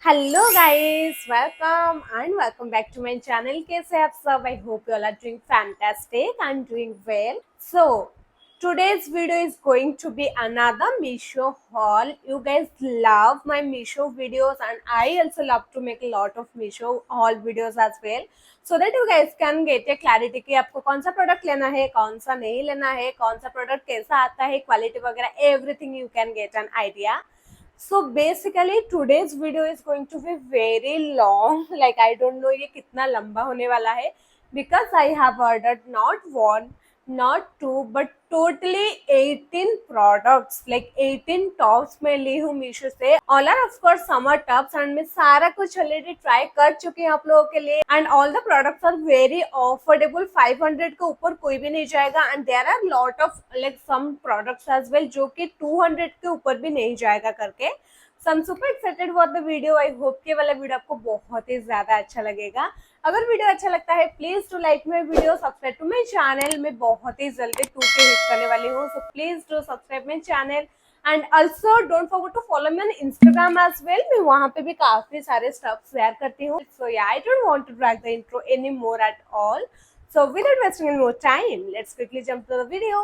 Hello guys, welcome and welcome back to my channel. कैसे हैं आप सब? I hope you all are doing fantastic and doing well. So today's video is going to be another Meesho haul. You guys love my Meesho videos and I also love to make a lot of Meesho haul videos as well. So that you guys can get a clarity कि आपको कौन सा product लेना है, कौन सा नहीं लेना है, कौन सा प्रोडक्ट कैसा आता है, क्वालिटी वगैरह everything you can get an idea. So basically today's video is going to be very long. Like I don't know ये कितना लंबा होने वाला है because I have ordered not one, not two, but totally 18 products. Like 18 tops मैं ली हूँ मीशो से. All are of course summer tops and मैं सारा कुछ already try कर चुकी हूँ आप लोगों के लिए. And all the products are very affordable. 500 के ऊपर कोई भी नहीं जाएगा. And there are lot of like some products as well जो कि 200 के ऊपर भी नहीं जाएगा करके. So I'm super excited about the video. I hope कि वाला वीडियो आपको बहुत ही ज्यादा अच्छा लगेगा. अगर वीडियो अच्छा लगता है please to like my video, subscribe to my channel. मैं बहुत ही जल्दी 2K हिट करने वाली हूँ, so please do subscribe my channel and also don't forget to follow me on Instagram as well. मैं वहाँ पे भी काफी सारे स्टफ शेयर करती हूँ. So yeah I don't want to drag the intro any more at all. So without wasting any more time, let's quickly jump to the video.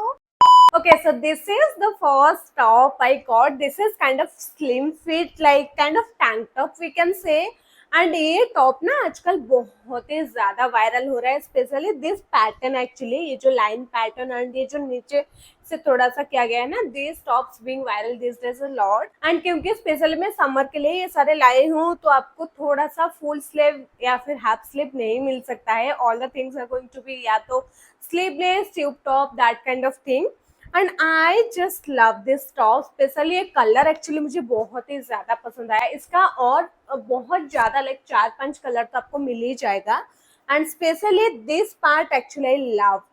Okay, so this is the first top I got. This is kind of slim fit, like kind of tank top we can say. And ये top ना आजकल बहुत ही ज्यादा viral हो रहा है, specially this pattern. Actually ये जो लाइन पैटर्न एंड ये जो नीचे से थोड़ा सा किया गया है ना, this tops being viral this days a lot. And क्योंकि स्पेशली मैं समर के लिए ये सारे लाई हूँ तो आपको थोड़ा सा फुल स्लीव या फिर हाफ स्लीव नहीं मिल सकता है. All the things are going to be या तो sleeveless, tube top, that kind of thing. And I just love this top. Specially ये कलर एक्चुअली मुझे बहुत ही ज्यादा पसंद आया इसका. और बहुत ज्यादा लाइक 4-5 कलर तो आपको मिल ही जाएगा. And specially this part actually I loved.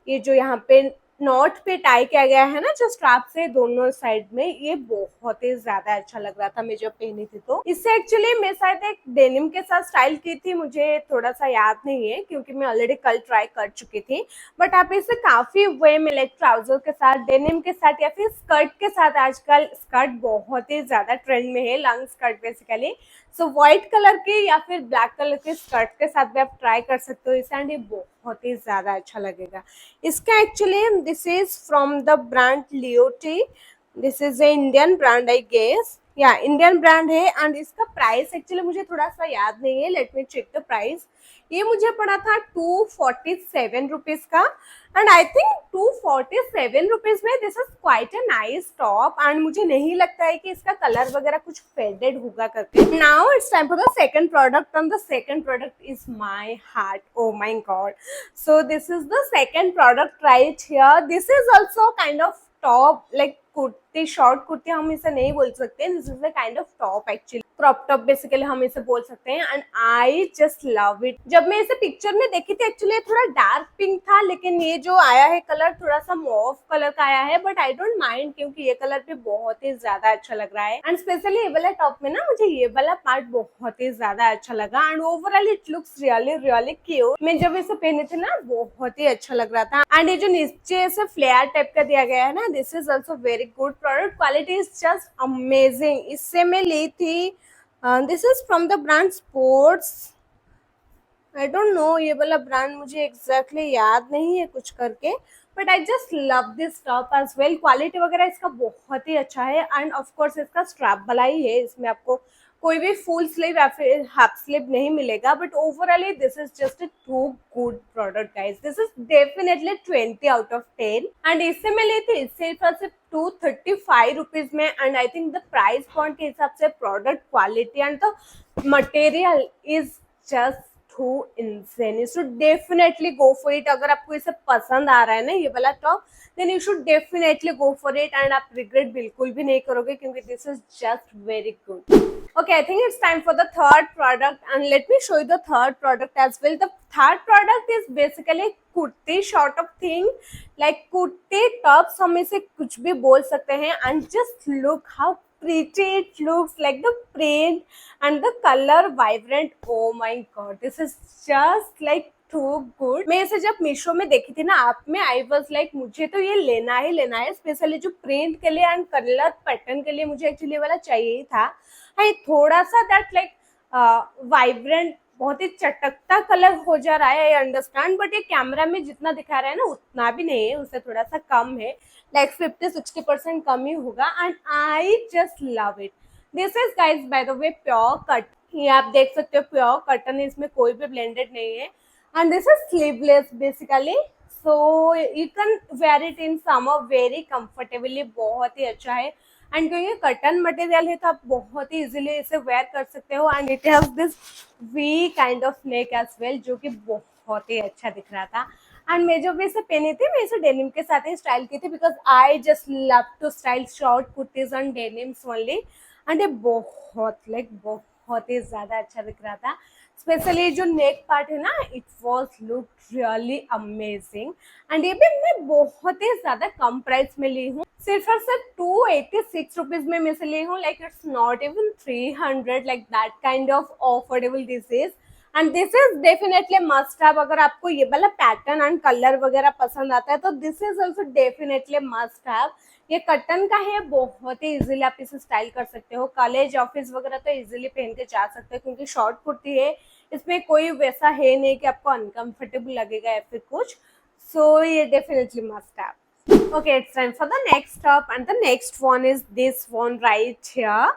ये जो यहाँ पे नॉट पे टाई किया गया है ना, जो स्ट्रैप से दोनों साइड में, ये बहुत ही ज्यादा अच्छा लग रहा था मैं जब पहनी थी. तो इससे एक्चुअली मैं शायद एक डेनिम के साथ स्टाइल की थी, मुझे थोड़ा सा याद नहीं है क्योंकि मैं ऑलरेडी कल ट्राई कर चुकी थी. बट आप इसे काफी वे में लाइक ट्राउजर के साथ, डेनिम के साथ या फिर स्कर्ट के साथ, आजकल स्कर्ट बहुत ही ज्यादा ट्रेंड में है, लॉन्ग स्कर्ट बेसिकली. सो व्हाइट कलर की या फिर ब्लैक कलर के स्कर्ट के साथ भी आप ट्राई कर सकते हो इसे. एंड ये बहुत ही ज्यादा अच्छा लगेगा. इसका actually this is from the brand Leoti. This is a Indian brand I guess. या इंडियन ब्रांड है. एंड इसका प्राइस एक्चुअली मुझे थोड़ा सा याद नहीं है. Let me check the price. ये मुझे पड़ा था 247 रुपीज का. एंड आई थिंक 247 रुपीज में this is quite a nice top. And मुझे नहीं लगता है कि इसका कलर वगैरह कुछ फेडेड होगा करके. Now it's time for the second product and the second product is my heart. O my God. So this is the second product right here. This is also kind of top, like kurti, short kurti हम इसे नहीं बोल सकते. This is a kind of top actually, crop top basically हम इसे बोल सकते हैं. And I just love it. जब मैं इसे पिक्चर में देखी थी एक्चुअली थोड़ा डार्क पिंक था, लेकिन ये जो आया है कलर थोड़ा सा मॉव कलर का आया है. बट आई डोंट माइंड क्योंकि ये कलर भी बहुत ही ज्यादा अच्छा लग रहा है. एंड स्पेशली ये वाला टॉप में ना मुझे ये वाला पार्ट बहुत ही ज्यादा अच्छा लगा. And overall it looks really really cute. मैं जब इसे पहनी थी ना बहुत ही अच्छा लग रहा था. एंड ये जो नीचे से फ्लेयर टाइप का दिया गया है ना, this is also very good product. Quality is just amazing. इससे मैं ली थी, this is from the brand sports. I don't know ये वाला ब्रांड मुझे एग्जैक्टली याद नहीं है कुछ करके. But I just love this top as well. Quality वगैरह इसका बहुत ही अच्छा है. एंड ऑफ कोर्स इसका स्ट्रैप वाला ही है, इसमें आपको कोई भी फुल स्लीव या फिर हाफ स्लीव नहीं मिलेगा. But overally this is just a too good product guys. This is definitely 20 out of 10. And इससे मैं ली थी सिर्फ 235 रुपीज में. And I think the price point के हिसाब से product quality and the material is just too insane. You should definitely go for it. अगर आपको इसे पसंद आ रहा है ना ये वाला top, then you should definitely go for it. And आप रिग्रेट बिल्कुल भी नहीं करोगे क्योंकि this is just very good. Okay, I think it's time for the third product and let me show you the third product as well. The third product is basically kurti sort of thing, like kurti tops हम इसे कुछ भी बोल सकते हैं. And just look how pretty it looks, like the print and the color vibrant. Oh my god, this is just like too good. मैं इसे जब मीशो में देखी थी ना आप में, आई वॉज लाइक मुझे तो ये लेना ही लेना है. स्पेशली जो प्रिंट के लिए एंड कलर पैटर्न के लिए मुझे एक्चुअली वाला चाहिए ही था. हाँ, थोड़ा सा दैट लाइक वाइब्रेंट, बहुत ही चटकता कलर हो जा रहा है, आई अंडरस्टैंड, बट ये कैमरा में जितना दिखा रहा है ना उतना भी नहीं है, उससे थोड़ा सा कम है, लाइक 50-60% कम ही होगा, and I just love it. This is guys bye the way pure cut, ये आप देख सकते हो प्योर कॉटन है, इसमें कोई भी ब्लेंडेड नहीं है, and this is sleeveless basically, so you can wear it in summer very comfortably, बहुत ही अच्छा है। एंड क्योंकि कटन मटेरियल है तो आप बहुत ही इजीली इसे वेयर कर सकते हो, and it has this V kind of neck as well, जो कि बहुत ही अच्छा दिख रहा था। एंड मैं जब इसे पहनी थी, मैं इसे डेनिम के साथ ही स्टाइल की थी, because I just love to style short kurtis on denims only, and ये बहुत ही ज्यादा अच्छा दिख रहा था। स्पेशली जो नेक पार्ट है ना, it was look really amazing, and ये भी मैं बहुत ही ज्यादा कम प्राइस में ली हूँ, सिर्फ और सिर्फ 286 रुपीज में मैं से ली हूँ, like it's not even 300, like that kind of affordable this is, and this is definitely must have. अगर आपको ये वाला पैटर्न एंड कलर वगैरह पसंद आता है तो this is also definitely must have. ये कटन का है, बहुत ही इजीली आप इसे स्टाइल कर सकते हो, कॉलेज ऑफिस वगैरह तो इजीली पहन के जा सकते हो, क्योंकि शॉर्ट कुर्ती है, इसमें कोई वैसा है नहीं कि आपको अनकंफर्टेबल लगेगा या फिर कुछ, सो ये definitely must have. Okay, it's time for the next top, and the next one is this one right here.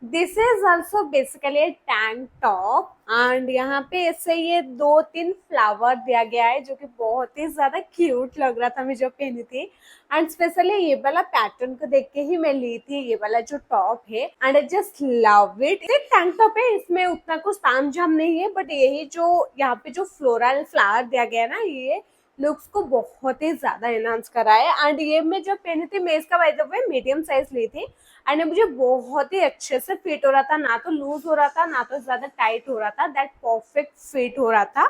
This is also basically a tank top, and यहाँ पे ऐसे ये 2-3 फ्लावर दिया गया है, जो कि बहुत ही ज्यादा क्यूट लग रहा था मैं जब पहनी थी, एंड स्पेशली ये वाला पैटर्न को देख के ही मैं ली थी ये वाला जो टॉप है, and I just love it. ये टैंक टॉप है, इसमें उतना कुछ ताम झाम नहीं है, बट यही जो यहाँ पे जो फ्लोरल फ्लावर दिया गया है ना, ये लुक्स को बहुत ही ज्यादा एनहांस करा है, एंड ये मैं जब पहनी थी, मैं इसका by the way medium size ली थी, एंड ये मुझे बहुत ही अच्छे से फिट हो रहा था, ना तो लूज हो रहा था ना तो ज्यादा टाइट हो रहा था, दैट परफेक्ट फिट हो रहा था,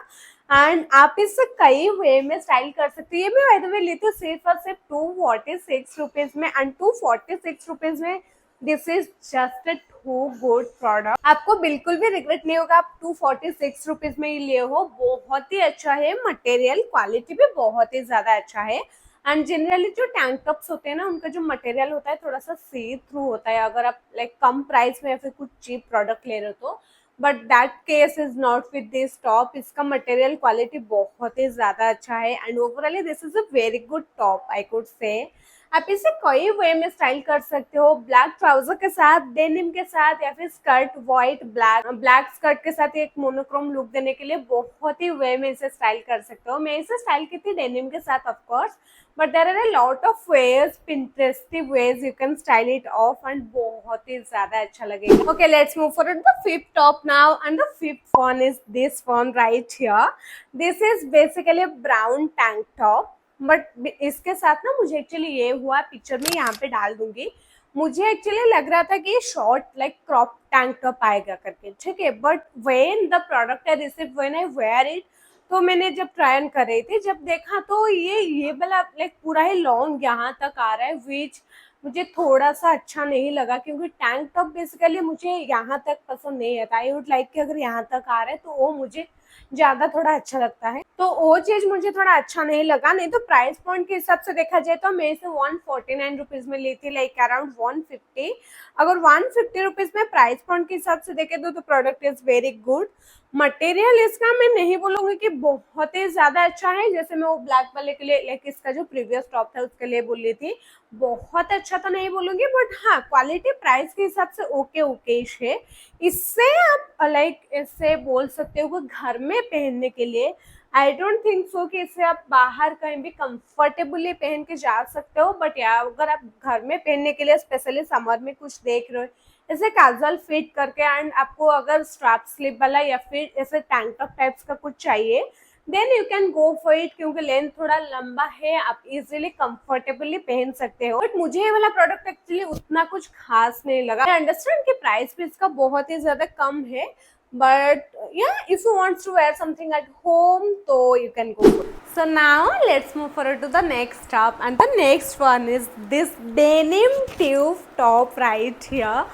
एंड आप इसे कई वे में स्टाइल कर सकते हो। ये मैं बाय द वे ली थी सिर्फ और सिर्फ 246 रुपीज में, एंड 246 रुपीज में this is just a too good product, आपको बिल्कुल भी रिग्रेट नहीं होगा आप 246 रुपीज में ही लिए हो। बहुत ही अच्छा है, मटेरियल क्वालिटी भी बहुत ही ज्यादा अच्छा है, एंड जनरली जो टैंक टॉप्स होते हैं ना, उनका जो मटेरियल होता है थोड़ा सा सी थ्रू होता है, अगर आप लाइक कम प्राइस में या फिर कुछ चीप प्रोडक्ट ले रहे हो तो, but that case is not with this top. इसका मटेरियल क्वालिटी बहुत ही ज्यादा अच्छा है, and overally this is a very good top I could say. आप इसे कई वे में स्टाइल कर सकते हो, ब्लैक ट्राउजर के साथ, डेनिम के साथ, या फिर स्कर्ट व्हाइट ब्लैक स्कर्ट के साथ एक मोनोक्रोम लुक देने के लिए बहुत ही वे में इसे स्टाइल कर सकते हो। मैं इसे स्टाइल की थी डेनिम के साथ of course, but there are a lot of ways, pinterestive ways you can style it off, and बहुत ही ज्यादा अच्छा लगेगा। Okay, let's move forward the fifth top now, and the fifth one is this one right here. This is basically brown tank top, but इसके साथ ना मुझे actually ये हुआ, पिक्चर में यहाँ पे डाल दूंगी, मुझे एक्चुअली लग रहा था कि short like crop tank top आएगा करके, ठीक है, but when the product I receive, when I wear it, तो मैंने जब ट्राई ऑन कर रही थी, जब देखा तो ये वाला लाइक पूरा ही लॉन्ग यहाँ तक आ रहा है, विच मुझे थोड़ा सा अच्छा नहीं लगा, क्योंकि टैंक टॉप बेसिकली मुझे यहाँ तक पसंद नहीं आता। आई वुड लाइक कि अगर यहाँ तक आ रहा है तो वो मुझे ज्यादा थोड़ा अच्छा लगता है, तो वो चीज मुझे थोड़ा अच्छा नहीं लगा। नहीं तो प्राइस पॉइंट के हिसाब से देखा जाए तो मैं इसे 149 रुपीज में ली थी, लाइक अराउंड 150। अगर 150 रुपीज में प्राइस पॉइंट के हिसाब से देखे तो product is very good. Material इसका मैं नहीं बोलूंगी कि बहुत ही ज्यादा अच्छा है, जैसे मैं वो ब्लैक वाले के लिए लाइक इसका जो प्रीवियस टॉप था उसके लिए बोल रही थी, बहुत अच्छा तो नहीं बोलूंगी, बट हाँ क्वालिटी प्राइस के हिसाब से ओके ओकेश है। इससे आप लाइक इससे बोल सकते हो कि घर में पहनने के लिए आई डोंट थिंक सो कि इसे आप बाहर कहीं भी कंफर्टेबली पहन के जा सकते हो, बट या अगर आप घर में पहनने के लिए स्पेशली समर में कुछ देख रहे हो, ऐसे कैजुअल फिट करके, एंड आपको अगर स्ट्रैप स्लीव वाला या फिर ऐसे टैंक टॉप टाइप्स का कुछ चाहिए, then you can go for it, क्योंकि लेंथ थोड़ा लंबा है, आप इजीली कंफर्टेबली पहन सकते हो। बट मुझे ये वाला प्रोडक्ट एक्चुअली उतना कुछ खास नहीं लगा। आई अंडरस्टैंड कि प्राइस भी इसका बहुत ही ज्यादा कम है, but yeah, if you want to wear something at home so you can go for it. So now let's move forward to the next top, and the next one is this denim tube top right here.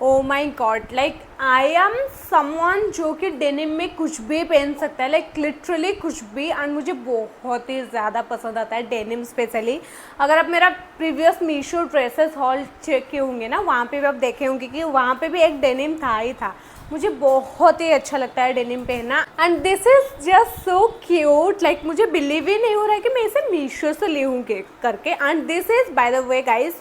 Oh my god, like I am someone जो कि denim में कुछ भी पहन सकता है, like literally कुछ भी, एंड मुझे बहुत ही ज़्यादा पसंद आता है डेनिम। स्पेशली अगर आप मेरा previous Meesho dresses haul check किए होंगे ना, वहाँ पे भी आप देखे होंगे कि वहाँ पे भी एक डेनिम था ही था, मुझे बहुत ही अच्छा लगता है डेनिम पहनना and this is just so cute. Like मुझे बिलीव ही नहीं हो रहा है कि मैं इसे मीशो से ली हूँ करके। And this is by the way guys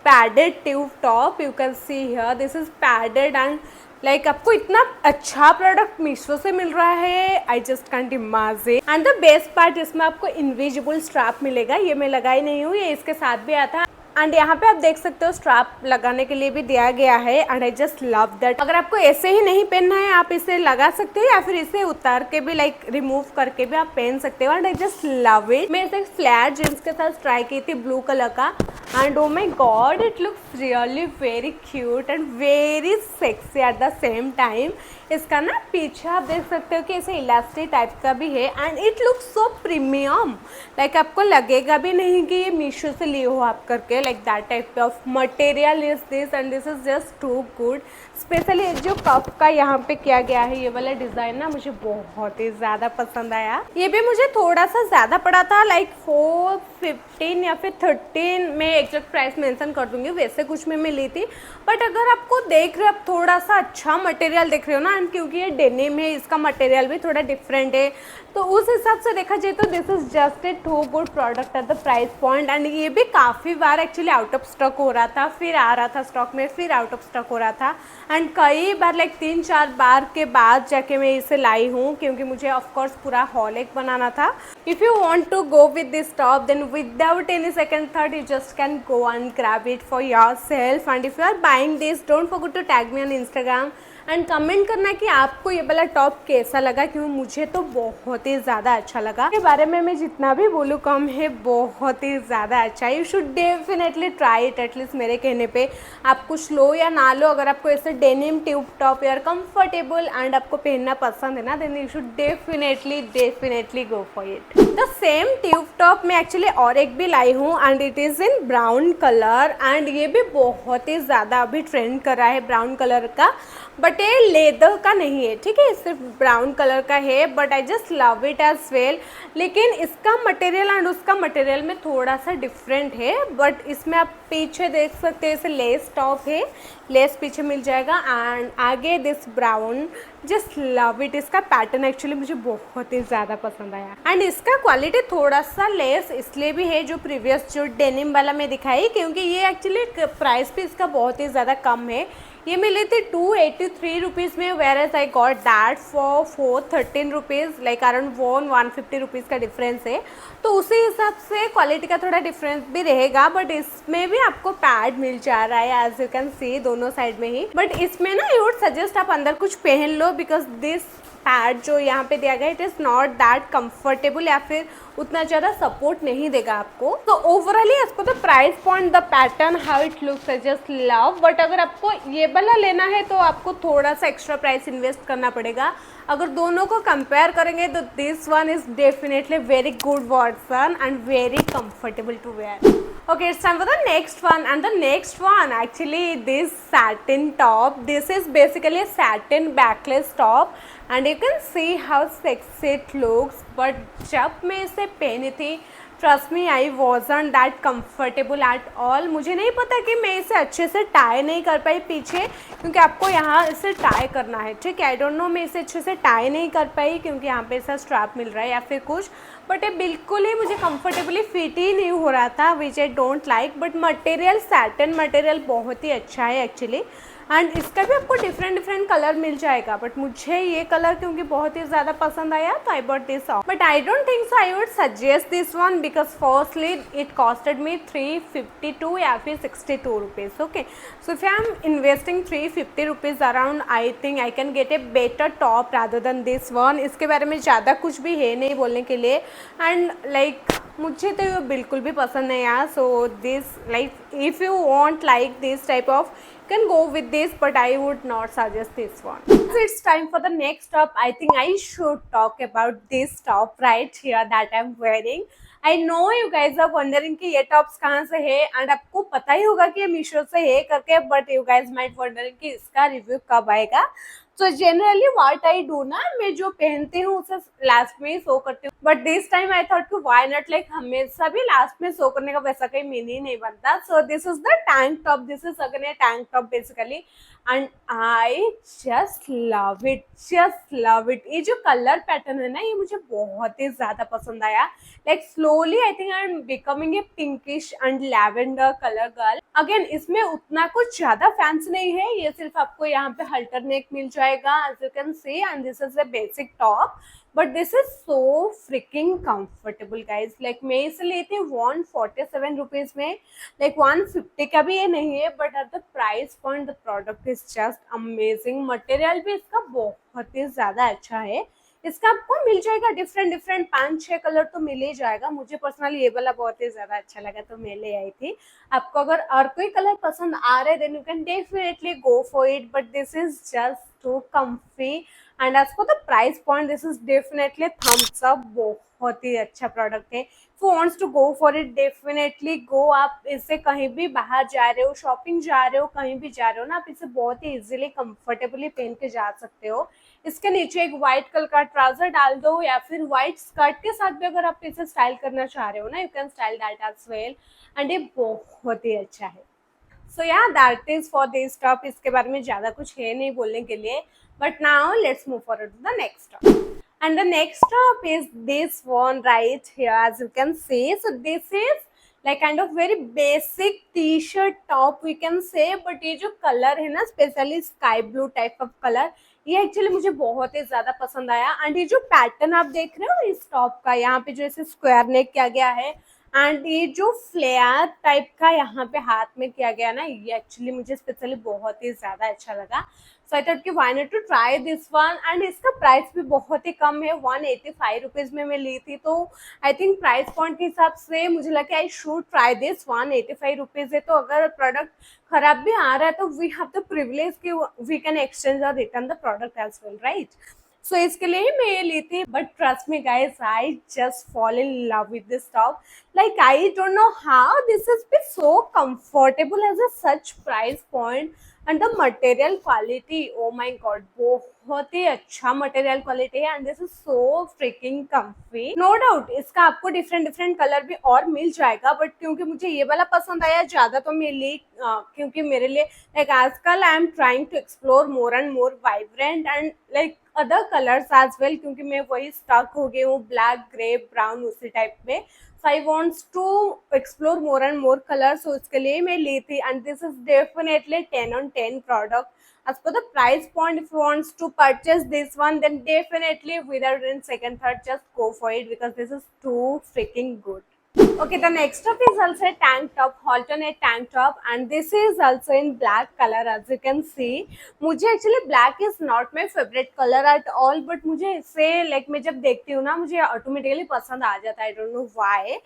padded tube top, you can see here this is padded and like आपको इतना अच्छा प्रोडक्ट मीशो से मिल रहा है, I just can't imagine. And the best part, इसमें आपको इनविजिबल स्ट्रैप मिलेगा, ये मैं लगाई नहीं हूँ, ये इसके साथ भी आता है। एंड यहाँ पे आप देख सकते हो स्ट्रैप लगाने के लिए भी दिया गया है and I just love that. अगर आपको ऐसे ही नहीं पहनना है आप इसे लगा सकते हो या फिर इसे उतार के भी लाइक रिमूव करके भी आप पहन सकते हो and I just love it. मैं इसे फ्लैट जींस के साथ ट्राई की थी ब्लू कलर का and oh my god it looks really very cute and very sexy at the same time. इसका ना पीछे आप देख सकते हो कि इसे इलास्टिक टाइप का भी है and it looks so premium. Like आपको लगेगा भी नहीं कि ये मीशो से लिए हो आप करके, like that type of material is this and this is just too good. Specially जो कप का यहाँ पे किया गया है ये वाला डिज़ाइन ना मुझे बहुत ही ज़्यादा पसंद आया। ये भी मुझे थोड़ा सा ज़्यादा पड़ा था, लाइक 415 या फिर 13, मैं एग्जैक्ट प्राइस मेंशन कर दूंगी, वैसे कुछ में मैं ली थी। बट अगर आपको देख रहे हो आप थोड़ा सा अच्छा मटेरियल देख रहे हो ना, एंड क्योंकि ये डेनिम है इसका मटेरियल भी थोड़ा डिफरेंट है, तो उस हिसाब से देखा जाए तो this is just a too good product at the price point. And ये भी काफ़ी बार एक्चुअली आउट ऑफ स्टॉक हो रहा था, फिर आ रहा था स्टॉक में, फिर आउट ऑफ स्टॉक हो रहा था एंड कई बार लाइक 3-4 बार के बाद जाके मैं इसे लाई हूँ क्योंकि मुझे ऑफकोर्स पूरा हॉल एक बनाना था। If you want to go with this top then without any second thought you just can go and grab it for yourself. And if you are buying this don't forget to tag me on Instagram and comment करना कि आपको ये वाला top कैसा लगा, क्योंकि मुझे तो बहुत ही ज़्यादा अच्छा लगा। इसके बारे में मैं जितना भी बोलूँ कम है, बहुत ही ज़्यादा अच्छा है। You should definitely try it, at least मेरे कहने पे। आप कुछ लो या ना लो, अगर आपको ऐसे डेनिम ट्यूब टॉप यार कंफर्टेबल एंड आपको पहनना पसंद है ना, then you should definitely go for it. The same tube top में एक्चुअली और एक भी लाई हूँ and it is in brown colour and ये भी बहुत ही ज़्यादा अभी ट्रेंड कर रहा है ब्राउन कलर का, बट ये लेदर का नहीं है, ठीक है, सिर्फ ब्राउन कलर का है। But I just love it as well. लेकिन इसका मटेरियल एंड उसका मटेरियल में थोड़ा सा डिफरेंट है, बट इसमें आप पीछे देख सकते हैं इसे लेस टॉप है, लेस पीछे मिल जाएगा एंड आगे this brown, just love it. इसका पैटर्न एक्चुअली मुझे बहुत ही ज़्यादा पसंद आया एंड इसका क्वालिटी थोड़ा सा लेस इसलिए भी है जो प्रीवियस जो डेनिम वाला मैं दिखाई, क्योंकि ये एक्चुअली प्राइस भी इसका बहुत ही ज़्यादा कम है। ये मिले थे 283 रुपीज़ में, whereas I got that for 413 rupees, like around 150 rupees का डिफरेंस है। तो उसी हिसाब से क्वालिटी का थोड़ा डिफरेंस भी रहेगा, बट इसमें भी आपको पैड मिल जा रहा है एज यू कैन सी दोनों साइड में ही। बट इसमें ना आई वुड सजेस्ट आप अंदर कुछ पहन लो, बिकॉज दिस पैड जो यहाँ पे दिया गया it is not that comfortable या फिर उतना ज़्यादा सपोर्ट नहीं देगा आपको। तो ओवरऑली इसको तो price point, the pattern, how it looks, I just love. But अगर आपको ये वाला लेना है तो आपको थोड़ा सा एक्स्ट्रा प्राइस इन्वेस्ट करना पड़ेगा। अगर दोनों को कंपेयर करेंगे तो this one is definitely very good version and very comfortable to wear. Okay, it's time for the next one, and the next one actually this satin top. This is basically a satin backless top and you can see how sexy it looks. But जब मैं इसे पहनी थी trust me I wasn't that comfortable at all. मुझे नहीं पता कि मैं इसे अच्छे से टाई नहीं कर पाई पीछे, क्योंकि आपको यहाँ इसे टाई करना है, ठीक है। आई डोंट नो मैं इसे अच्छे से टाई नहीं कर पाई क्योंकि यहाँ पे ऐसा स्ट्रैप मिल रहा है या फिर कुछ, बट ये बिल्कुल ही मुझे कंफर्टेबली फिट ही नहीं हो रहा था, which I don't like. But material satin material बहुत ही अच्छा है एक्चुअली, एंड इसका भी आपको डिफरेंट कलर मिल जाएगा। बट मुझे ये कलर क्योंकि बहुत ही ज़्यादा पसंद आया तो आई bought this of. But I don't think so I would suggest this one because firstly it costed मी 352 या फिर 62 rupees. Okay, so if I am investing 350 rupees around, I think I can get a better top rather than this one. इसके बारे में ज़्यादा कुछ भी है नहीं बोलने के लिए, एंड लाइक मुझे तो ये बिल्कुल भी पसंद नहीं आया। So this like if you want like this type of can go with this, but I would not suggest this one. So it's time for the next top. I think I should talk about this top right here that I'm wearing. I know you guys are wondering कि ये tops कहाँ से है, and आपको पता ही होगा कि ये मीशो से है करके, but you guys might wondering कि इसका रिव्यू कब आएगा। तो जनरली व्हाट आई डू ना, मैं जो पहनती हूँ उसे लास्ट में ही शो करती हूँ, but this time I thought कि व्हाई नॉट, लाइक हमेशा भी लास्ट में शो करने का वैसा कोई मीनिंग नहीं बनता। So this is the tank top, this is again A tank top basically, and I just love it. ये जो कलर पैटर्न है ना, ये मुझे बहुत ही ज्यादा पसंद आया। Like slowly I think I am becoming a pinkish and lavender colour girl. Again इसमें उतना कुछ ज्यादा फैंसी नहीं है, ये सिर्फ आपको यहाँ पे हल्टर नेक मिल जाएगा as you can see, and this is a basic top, but this is so freaking comfortable guys. Like मैं इसे ली थी 147 रुपीज में। लाइक 150 का भी ये नहीं है, but at the price point the product is just amazing. Material भी इसका बहुत ही ज्यादा अच्छा है। इसका आपको मिल जाएगा डिफरेंट डिफरेंट 5-6 कलर तो मिल ही जाएगा। मुझे पर्सनली ये वाला बहुत ही ज्यादा अच्छा लगा तो मैं ले आई थी। आपको अगर और कोई कलर पसंद आ रहे then you can definitely go for it, but this is just too comfy and as for the price point this is definitely thumbs up. बहुत ही अच्छा प्रोडक्ट है। If you wants to go for it definitely go. आप इससे कहीं भी बाहर जा रहे हो, शॉपिंग जा रहे हो, कहीं भी जा रहे हो ना, आप इसे बहुत ही इजीली कंफर्टेबली पहन के जा सकते हो। इसके नीचे एक व्हाइट कलर का ट्राउजर डाल दो या फिर व्हाइट स्कर्ट के साथ भी अगर आप इसे स्टाइल करना चाह रहे हो ना, you can style that as well, and ये बहुत ही अच्छा है। So yeah that is for this top. इसके बारे में ज्यादा कुछ है नहीं बोलने के लिए, but now let's move forward to the next top. And the next top is this one right here, as you can see. So this is like kind of very basic t-shirt top we can say, but ये जो colour है ना, specially sky blue type of colour, ये actually मुझे बहुत ही ज्यादा पसंद आया। एंड ये जो पैटर्न आप देख रहे हो इस टॉप का, यहाँ पे जो इसे स्क्वायर नेक किया गया है, एंड ये जो फ्लेयर टाइप का यहाँ पे हाथ में किया गया ना, ये एक्चुअली मुझे स्पेशली बहुत ही ज्यादा अच्छा लगा। सो आई थॉट कि why not to try this one. And इसका प्राइस भी बहुत ही कम है, 185 रुपीज में मैं ली थी, तो आई थिंक प्राइस पॉइंट के हिसाब से मुझे लगा I should try this. 185 rupees है, तो अगर प्रोडक्ट खराब भी आ रहा है तो वी हैव द प्रिविलेज कि वी कैन एक्सचेंज और return the product as well, right. So इसके लिए मैं ये ली थी, but trust me guys, I just fall in love with this top. Like I don't know how this has been so comfortable as a such price point, and the material quality, oh my god, बहुत ही अच्छा material quality है, and this is so freaking comfy। No doubt इसका आपको different different colour भी और मिल जाएगा, but क्योंकि मुझे ये वाला पसंद आया ज्यादा तो मेरे लिए, क्योंकि मेरे लिए लाइक आजकल I am trying to explore more and more vibrant and like other colours as well, क्योंकि मैं वही स्टक हो गई हूँ ब्लैक, ग्रे, ब्राउन उसी टाइप में। So I wants to explore more and more colors, so इसके लिए मैं ली थी, and this is definitely 10 on 10 product. As for the price point, if you wants to purchase this one, then definitely without in second thought just go for it, because this is too freaking good. Okay, the next top is also a tank top, alternate tank top, and this is also in black color, as you can see. मुझे actually black is not my favorite color at all, but मुझे इससे like मैं जब देखती हूँ ना, मुझे automatically पसंद आ जाता है, I don't know why.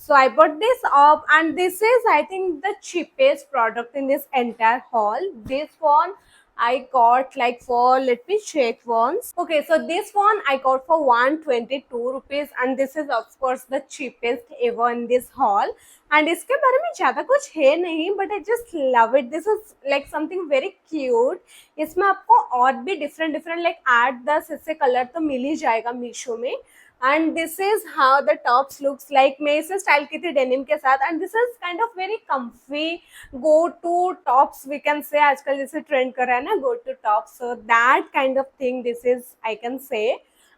So I bought this up, and this is I think the cheapest product in this entire haul. This one I got like for, let me check once. Okay, so this one I got for 122 rupees, and this is of course the cheapest ever in this haul. And इसके बारे में ज़्यादा कुछ है नहीं, but I just love it. This is like something very cute. इसमें आपको और भी different like 8-10 ऐसे कलर तो मिल ही जाएगा मीशो में। And this is how the tops looks like. मैं इसे स्टाइल की थी डेनिम के साथ, and this is kind of very comfy go to tops we can say. आजकल जैसे ट्रेंड कर रहा है ना go to tops, so that kind of thing this is I can say.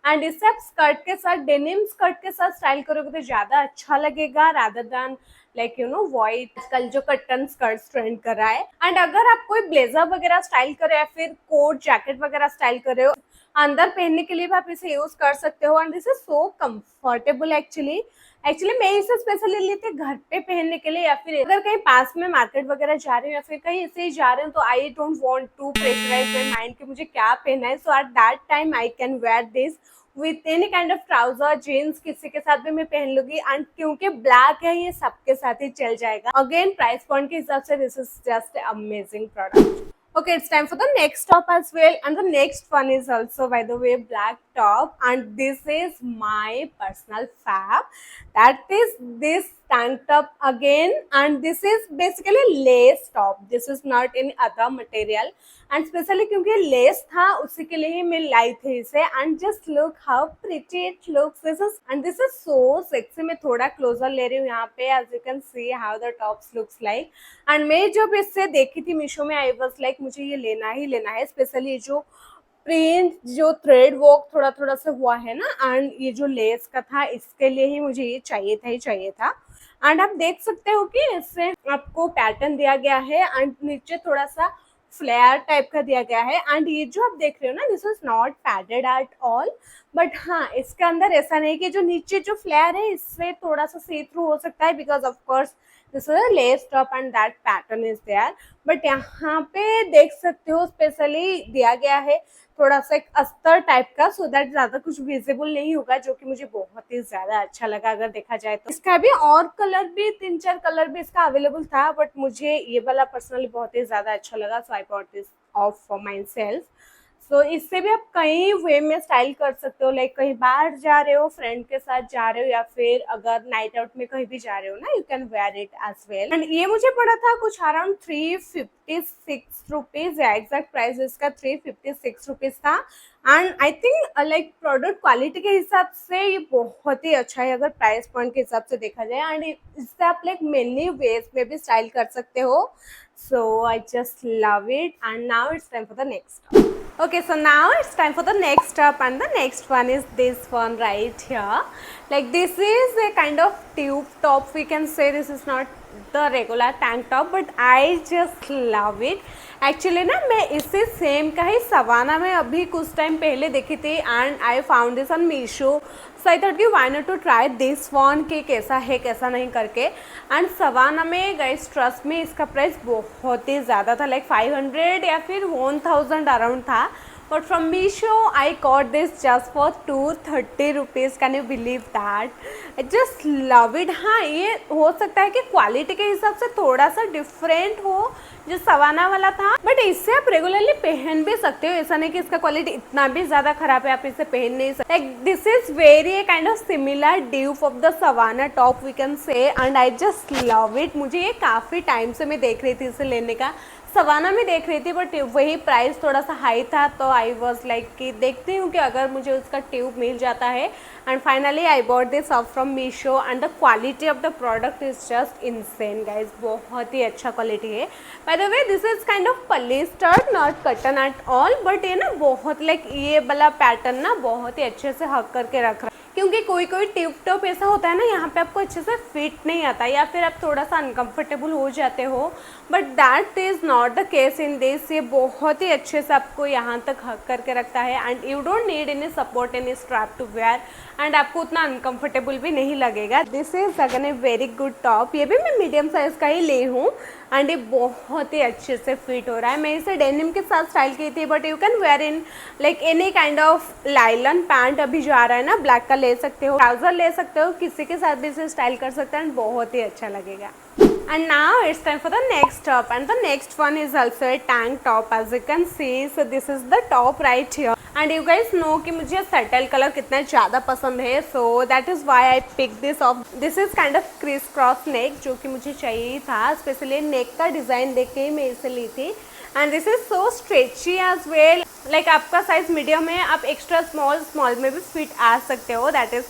And इसे आप स्कर्ट के साथ, डेनिम स्कर्ट के साथ स्टाइल करोगे तो ज्यादा अच्छा लगेगा rather than like you know white आजकल जो कटन स्कर्ट ट्रेंड कर रहा है। एंड अगर आप कोई ब्लेजर वगैरह स्टाइल कर रहे हो या फिर कोट जैकेट वगैरह स्टाइल कर रहे हो, अंदर पहनने के लिए भी आप इसे यूज कर सकते हो, and this is so comfortable actually मैं इसे स्पेशली ली थी घर पे पहनने के लिए, या फिर अगर कहीं पास में मार्केट वगैरह जा रहे हो या फिर कहीं ऐसे ही जा रहे हो, तो I don't want to pressurise my mind कि मुझे क्या पहनना है। So at that time I can wear this with any kind of trouser, jeans किसी के साथ भी मैं पहन लूंगी, एंड क्योंकि ब्लैक है ये सबके साथ ही चल जाएगा। अगेन प्राइस पॉइंट के हिसाब से this is just amazing product. Okay, it's time for the next top as well, and the next one is also by the way black top, and this is my personal fab. That is this tank top again, and this is basically lace top. This is not any other material, and specially क्योंकि lace था उसी के लिए ही मैं लाई थी इसे. And just look how pretty it looks. This is so sexy. मैं थोड़ा closer ले रही हूँ यहाँ पे. As you can see how the tops looks like. And मैं जब इससे देखी थी मीशो में, I was like मुझे ये लेना ही लेना है. स्पेशली जो प्रिंट, जो थ्रेड वर्क थोड़ा थोड़ा सा हुआ है ना, एंड ये जो लेस का था, इसके लिए ही मुझे ये चाहिए था ही चाहिए था. एंड आप देख सकते हो कि इससे आपको पैटर्न दिया गया है एंड नीचे थोड़ा सा फ्लेयर टाइप का दिया गया है. एंड ये जो आप देख रहे हो ना, this is not padded at all, but हाँ इसके अंदर ऐसा नहीं कि जो नीचे जो फ्लेयर है इससे थोड़ा सा सी थ्रू हो सकता है, because of course this is a lace top and that pattern is there. But यहाँ पे देख सकते हो स्पेशली दिया गया है थोड़ा सा एक अस्तर टाइप का, सो दैट ज्यादा कुछ विजिबल नहीं होगा, जो कि मुझे बहुत ही ज्यादा अच्छा लगा अगर देखा जाए तो. इसका भी और कलर भी 3-4 कलर भी इसका अवेलेबल था, बट मुझे ये वाला पर्सनली बहुत ही ज्यादा अच्छा लगा, so I bought this off for myself. So इससे भी आप कई वे में स्टाइल कर सकते हो, लाइक कहीं बाहर जा रहे हो, फ्रेंड के साथ जा रहे हो, या फिर अगर नाइट आउट में कहीं भी जा रहे हो ना, you can wear it as well. And ये मुझे पड़ा था कुछ अराउंड 356 रुपीज. एग्जैक्ट प्राइस इसका 356 रुपीज था. And I think like product quality के हिसाब से ये बहुत ही अच्छा है अगर प्राइस पॉइंट के हिसाब से देखा जाए. एंड इससे आप लाइक मेनली वेज में भी स्टाइल कर सकते हो. So I just love it, and now it's time for the next top. Okay, so now it's time for the next top, and the next one is this one right here. Like this is a kind of tube top, we can say. This is not the regular tank top, but I just love it. Actually ना मैं इससे same का ही savanna में अभी कुछ time पहले देखी थी, and I found this on Meesho. So I thought कि why not to try this one कि कैसा है कैसा नहीं करके. एंड सवाना में गाइस ट्रस्ट में इसका प्राइस बहुत ही ज़्यादा था, लाइक 500 या फिर 1000 अराउंड था. But from Meesho I got this just for 230 rupees. Can you believe that? I just love it. हाँ ये हो सकता है कि क्वालिटी के हिसाब से थोड़ा सा डिफरेंट हो जो सवाना वाला था, बट इससे आप रेगुलरली पहन भी सकते हो. ऐसा नहीं कि इसका क्वालिटी इतना भी ज्यादा खराब है आप इसे पहन नहीं सकते. Like this is very kind of similar dupe of the Savannah top we can say, and I just love it. मुझे ये काफी टाइम से मैं देख रही थी इसे लेने का, सवाना में देख रही थी, बट वही प्राइस थोड़ा सा हाई था, तो आई वॉज लाइक कि देखती हूँ कि अगर मुझे उसका ट्यूब मिल जाता है. And finally I bought this of from Meesho, and the quality of the product is just insane guys. बहुत ही अच्छा क्वालिटी है. Bye the way this is kind of polyester, not cotton at all, but ये ना बहुत like ये वाला pattern ना बहुत ही अच्छे से हक करके रख रहा है. क्योंकि कोई कोई ट्यूब टॉप ऐसा होता है ना, यहाँ पे आपको अच्छे से फिट नहीं आता या फिर आप थोड़ा सा अनकंफर्टेबल हो जाते हो, but that is not the case in this. ये बहुत ही अच्छे से आपको यहाँ तक हक करके रखता है, and you don't need any support any strap to wear, and आपको उतना अनकंफर्टेबल भी नहीं लगेगा. This is again a very good top. ये भी मैं मीडियम साइज का ही ली हूँ, एंड ये बहुत ही अच्छे से फिट हो रहा है. मैं इसे डेनिम के साथ स्टाइल की थी, but you can wear in like any kind of nylon pant अभी जो आ रहा है ना, ब्लैक का ले सकते हो, ट्राउजर ले सकते हो, किसी के साथ भी इसे स्टाइल कर सकते हैं, एंड बहुत ही अच्छा लगेगा. And now it's time for the next top, and the next one is also a tank top, as you can see. So this is the top right here, and you guys know कि मुझे subtle colour कितना ज़्यादा पसंद है, so that is why I picked this up. This is kind of criss cross neck, जो कि मुझे चाहिए था. स्पेशली नेक का डिज़ाइन देख के ही मैं इसे ली थी. And this is so stretchy as well. Like आपका साइज मीडियम है, आप एक्स्ट्रा स्मॉल में भी फिट आ सकते हो. That is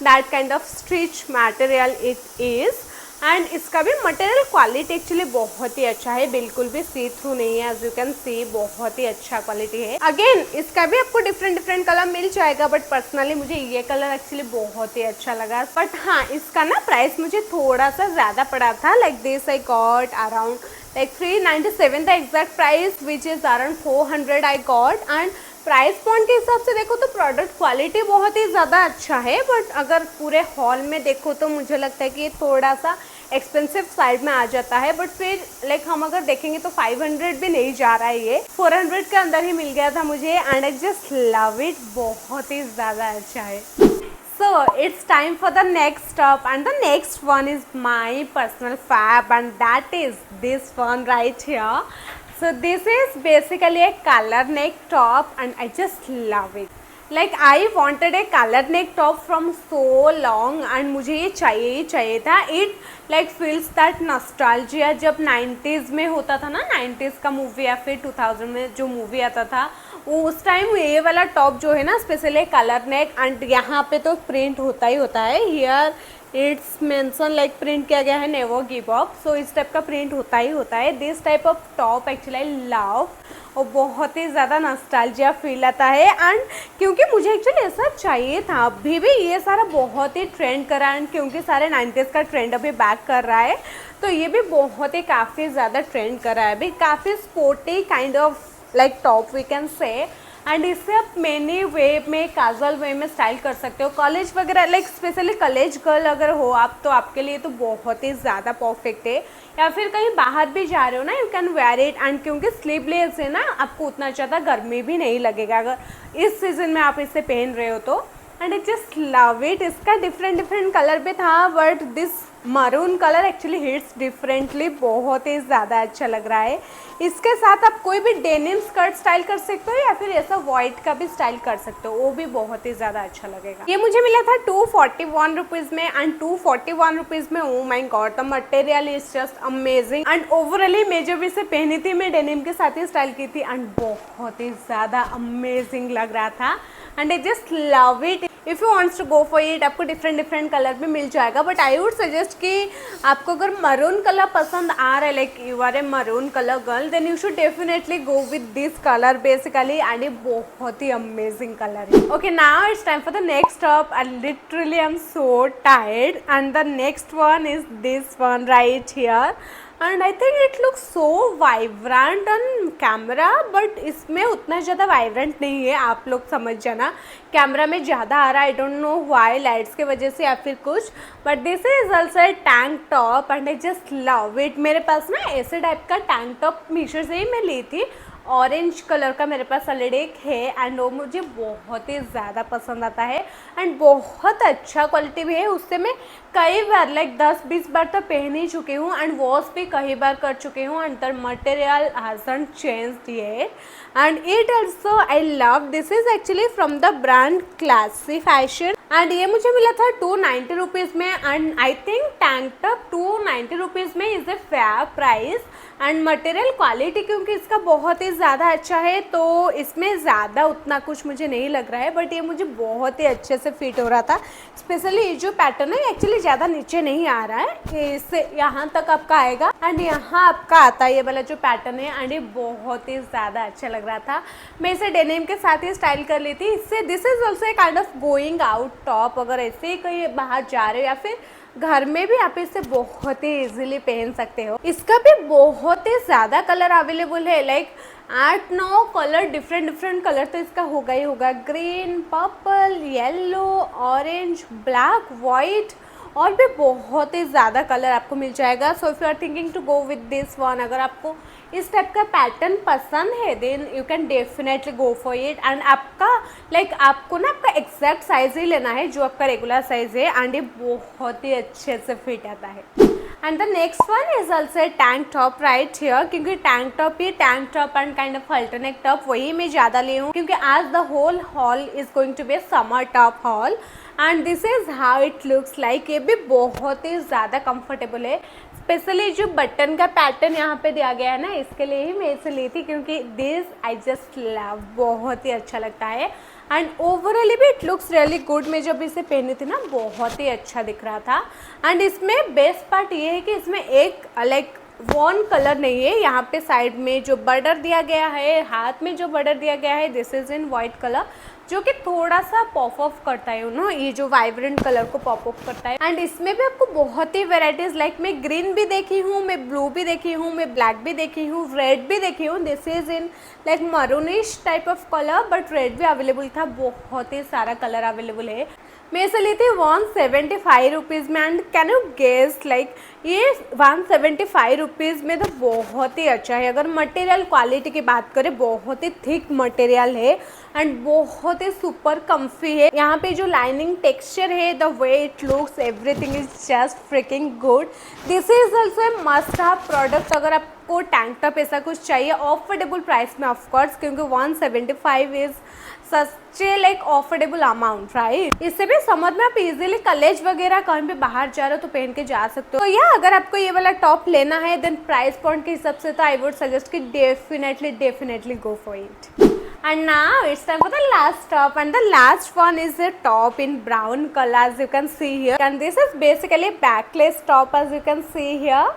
that kind of stitch material it is. And इसका भी मटेरियल क्वालिटी एक्चुअली बहुत ही अच्छा है, बिल्कुल भी सी थ्रू नहीं है. एज यू कैन सी बहुत ही अच्छा क्वालिटी है. अगेन इसका भी आपको डिफरेंट कलर मिल जाएगा, बट पर्सनली मुझे ये कलर एक्चुअली बहुत ही अच्छा लगा. बट हाँ इसका ना प्राइस मुझे थोड़ा सा ज़्यादा पड़ा था. Like this I got around like 397 the exact price, which is around 400 I got. And price point के हिसाब से देखो तो प्रोडक्ट क्वालिटी बहुत ही ज़्यादा अच्छा है, बट अगर पूरे हॉल में देखो तो मुझे लगता है कि ये थोड़ा सा एक्सपेंसिव साइड में आ जाता है. बट फिर लाइक हम अगर देखेंगे तो 500 भी नहीं जा रहा है, ये 400 के अंदर ही मिल गया था मुझे. And I just love it. बहुत ही ज़्यादा अच्छा है. So it's time for the next top, and the next one is my personal fab, and that is this one right here. So this is basically a collar neck top, and I just love it. Like I wanted A colour neck top from so long and मुझे ये चाहिए ही चाहिए था. It like feels that nostalgia जब 90s में होता था ना, 90s का मूवी या फिर 2000 में जो मूवी आता था वो उस टाइम ये वाला टॉप जो है ना स्पेशली कलर नेक एंड यहाँ पे तो प्रिंट होता ही होता है. Here it's mention like print किया गया है नेवर गिव अप. सो इस टाइप का प्रिंट होता ही होता है. This type of top actually I love और बहुत ही ज़्यादा नॉस्टैल्जिया फील आता है. एंड क्योंकि मुझे एक्चुअली ऐसा चाहिए था. अभी भी ये सारा बहुत ही ट्रेंड करा एंड क्योंकि सारे 90s का ट्रेंड अभी बैक कर रहा है तो ये भी बहुत ही काफ़ी ज़्यादा ट्रेंड कर रहा है अभी. काफ़ी sporty kind of like top we can say. And इससे आप मैनी वे में कैजुअल वे में स्टाइल कर सकते हो. कॉलेज वगैरह लाइक स्पेशली कॉलेज गर्ल अगर हो आप तो आपके लिए तो बहुत ही ज़्यादा परफेक्ट है. या फिर कहीं बाहर भी जा रहे हो ना you can wear it. And क्योंकि स्लीवलेस है ना आपको उतना ज़्यादा गर्मी भी नहीं लगेगा अगर इस सीज़न में आप इसे पहन रहे हो तो. And I just love it. इसका डिफरेंट कलर भी था but this maroon colour actually hits differently. बहुत ही ज़्यादा अच्छा लग रहा है. इसके साथ आप कोई भी डेनिम स्कर्ट स्टाइल कर सकते हो या फिर ऐसा वाइट का भी स्टाइल कर सकते हो. वो भी बहुत ही ज़्यादा अच्छा लगेगा. ये मुझे मिला था 241 रुपीज़ में एंड 241 रुपीज़ में oh my God the material is just amazing. And overally मैं जब इसे पहनी थी मैं डेनिम के साथ ही स्टाइल की थी एंड बहुत ही ज़्यादा अमेजिंग लग रहा था. And I just love it. If you wants to go for it आपको डिफरेंट कलर भी मिल जाएगा. बट आई वुड सजेस्ट कि आपको अगर मरून कलर पसंद आ रहा है like you are a maroon colour girl then you should definitely go with this colour basically. And ये बहुत ही अमेजिंग कलर है. Okay now it's time for the next top. And literally I am so tired. And the next one is this one right here. And I think it looks so vibrant on camera but इसमें उतना ज़्यादा vibrant नहीं है. आप लोग समझ जाना camera में ज़्यादा आ रहा है. I don't know why lights के वजह से या फिर कुछ. But this is also a tank top and I just love it. मेरे पास ना ऐसे टाइप का टैंक टॉप मीशो से ही मैं ली थी. ऑरेंज कलर का मेरे पास ऑलरेडी एक है एंड वो मुझे बहुत ही ज़्यादा पसंद आता है. एंड बहुत अच्छा क्वालिटी भी है. उससे मैं कई बार लाइक 10-20 बार तो पहन ही चुकी हूँ एंड वॉश भी कई बार कर चुकी हूँ. And the material hasn't changed yet and it also I love. This is actually from the brand classy fashion and ये मुझे मिला था 290 रुपीज़ में. And I think tank top 290 rupees में is a fair price. And material quality क्योंकि इसका बहुत ही ज़्यादा अच्छा है तो इसमें ज़्यादा उतना कुछ मुझे नहीं लग रहा है. बट ये मुझे बहुत ही अच्छे से फिट हो रहा था. स्पेशली ये जो पैटर्न है एक्चुअली ज़्यादा नीचे नहीं आ रहा है. इससे यहाँ तक आपका आएगा एंड यहाँ आपका आता है ये वाला जो पैटर्न है. एंड ये बहुत ही ज़्यादा अच्छा लग रहा था. मैं इसे डेनिम के साथ ही स्टाइल कर ली थी. इससे this is also a kind of going out top. अगर ऐसे ही कहीं बाहर जा रहे हो या फिर घर में भी आप इसे बहुत ही इजीली पहन सकते हो. इसका भी बहुत ही ज़्यादा कलर अवेलेबल है. लाइक 8-9 कलर डिफरेंट कलर तो इसका होगा ही होगा. Green, purple, yellow, orange, black, white और भी बहुत ही ज़्यादा कलर आपको मिल जाएगा. So if you are thinking to go with this one अगर आपको इस टाइप का पैटर्न पसंद है then you can definitely go for it. And आपका लाइक आपको ना आपका एग्जैक्ट साइज़ ही लेना है जो आपका रेगुलर साइज़ है. एंड ये बहुत ही अच्छे से फिट आता है. And the next one is also a tank top right here. क्योंकि tank top and kind of alternate top वही मैं ज़्यादा ली हूँ क्योंकि आज the whole haul is going to be a summer top haul. And this is how it looks like. ये भी बहुत ही ज़्यादा कंफर्टेबल है. स्पेशली जो बटन का पैटर्न यहाँ पे दिया गया है ना इसके लिए ही मैं इसे ली थी क्योंकि दिस आई जस्ट लव. बहुत ही अच्छा लगता है. एंड ओवरऑली भी इट लुक्स रियली गुड. मैं जब इसे पहनी थी ना बहुत ही अच्छा दिख रहा था. एंड इसमें बेस्ट पार्ट ये है कि इसमें एक लाइक वन कलर नहीं है. यहाँ पे साइड में जो बॉर्डर दिया गया है, हाथ में जो बॉर्डर दिया गया है this is in white colour जो कि थोड़ा सा पॉप ऑफ करता है नो ये जो वाइब्रेंट कलर को पॉप ऑफ करता है. एंड इसमें भी आपको बहुत ही वेराइटीज लाइक मैं ग्रीन भी देखी हूँ, मैं ब्लू भी देखी हूँ, मैं ब्लैक भी देखी हूँ, रेड भी देखी हूँ. This is in like maroonish type of colour but red भी अवेलेबल था. बहुत ही सारा कलर अवेलेबल है. मैं इसे ली थी 175 रुपीज़ में. And can you guess like ये 175 रुपीज़ में तो बहुत ही अच्छा है. अगर मटेरियल क्वालिटी की बात करें बहुत ही थिक मटेरियल है. एंड बहुत ही सुपर कम्फी है। यहाँ पे जो लाइनिंग टेक्सचर है, the way it looks, everything is just fricking good. This is also A must have product अगर आपको टैंक टॉप ऐसा कुछ चाहिए ऑफोर्डेबल प्राइस में, ऑफकोर्स, क्योंकि 175 is such like affordable amount, right. इससे भी समझ में आप इजीली कॉलेज वगैरह कहीं पे बाहर जा रहे हो तो पहन के जा सकते हो। तो या अगर आपको ये वाला टॉप लेना है देन प्राइस पॉइंट के हिसाब से तो आई वुड सजेस्ट कि definitely go for it. And now it's time for the last top, and the last one is a top in brown color as you can see here, and this is basically backless top as you can see here।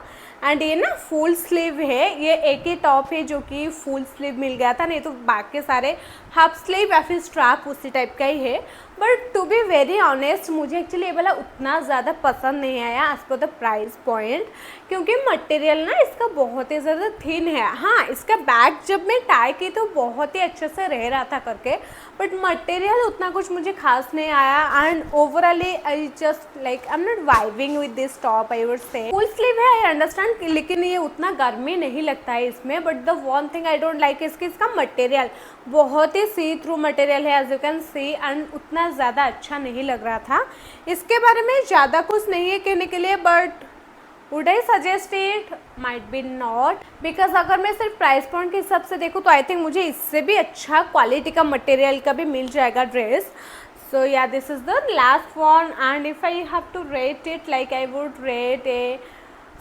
And ये ना full sleeve है, ये एक ही top है जो कि full sleeve मिल गया था, नहीं तो बाकी सारे हाफ स्लीव या फिर स्ट्रैप उसी टाइप का ही है। But to be very honest मुझे एक्चुअली ये वाला उतना ज़्यादा पसंद नहीं आया एज पर द प्राइस पॉइंट, क्योंकि मटेरियल ना इसका बहुत ही ज़्यादा थिन है। हाँ, इसका बैग जब मैं टाई की तो बहुत ही अच्छे से रह रहा था करके, बट मटेरियल उतना कुछ मुझे खास नहीं आया। And overally I just like I am not vibing with this top, I would say. Full sleeve है, आई अंडरस्टैंड, लेकिन ये उतना गर्मी नहीं लगता है इसमें। But the one thing I don't like इसकी इसका मटेरियल बहुत ही सी थ्रू मटेरियल है as you can see, and उतना ज़्यादा अच्छा नहीं लग रहा था। इसके बारे में ज़्यादा कुछ नहीं है कहने के लिए, but would I suggest it? Might be not, because अगर मैं सिर्फ प्राइस पॉइंट के हिसाब से देखूँ तो आई थिंक मुझे इससे भी अच्छा क्वालिटी का मटेरियल का भी मिल जाएगा dress. So yeah, this is the last one, and if I have to rate it, like I would rate a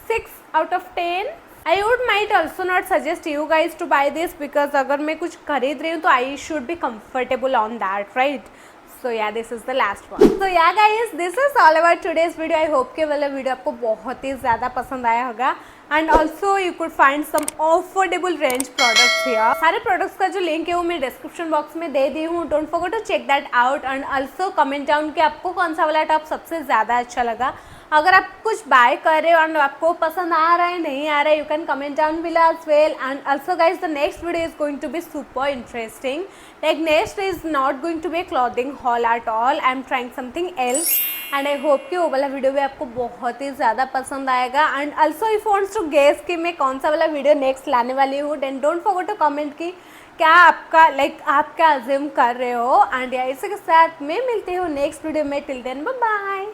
6 out of 10. I would might also not suggest you guys to buy this because अगर मैं कुछ खरीद रही हूँ तो I should be comfortable on that, right? So yeah, this is the last one. So yeah guys, this is all about today's video. I hope कि वाला video आपको बहुत ही ज़्यादा पसंद आया होगा, and also you could find some affordable range products here. सारे products का जो लिंक है वो मैं डिस्क्रिप्शन बॉक्स में दे दी हूँ, don't forget to check that out, and also comment down कि आपको कौन सा वाला टॉप सबसे ज़्यादा अच्छा लगा। अगर आप कुछ बाय कर रहे हो और आपको पसंद आ रहा है नहीं आ रहा है, you can comment down below as well. And also guys the next video is going to be super interesting, like next is not going to be clothing haul at all, I am trying something else, and I hope कि वो वाला video भी आपको बहुत ही ज़्यादा पसंद आएगा। And also if wants to guess कि मैं कौन सा वाला वीडियो नेक्स्ट लाने वाली हूँ, then don't forget to comment कि क्या आपका आप क्या अज्यूम कर रहे हो। एंड इसी के साथ मैं मिलती हूँ नेक्स्ट वीडियो में, टिल देन बाय बाय।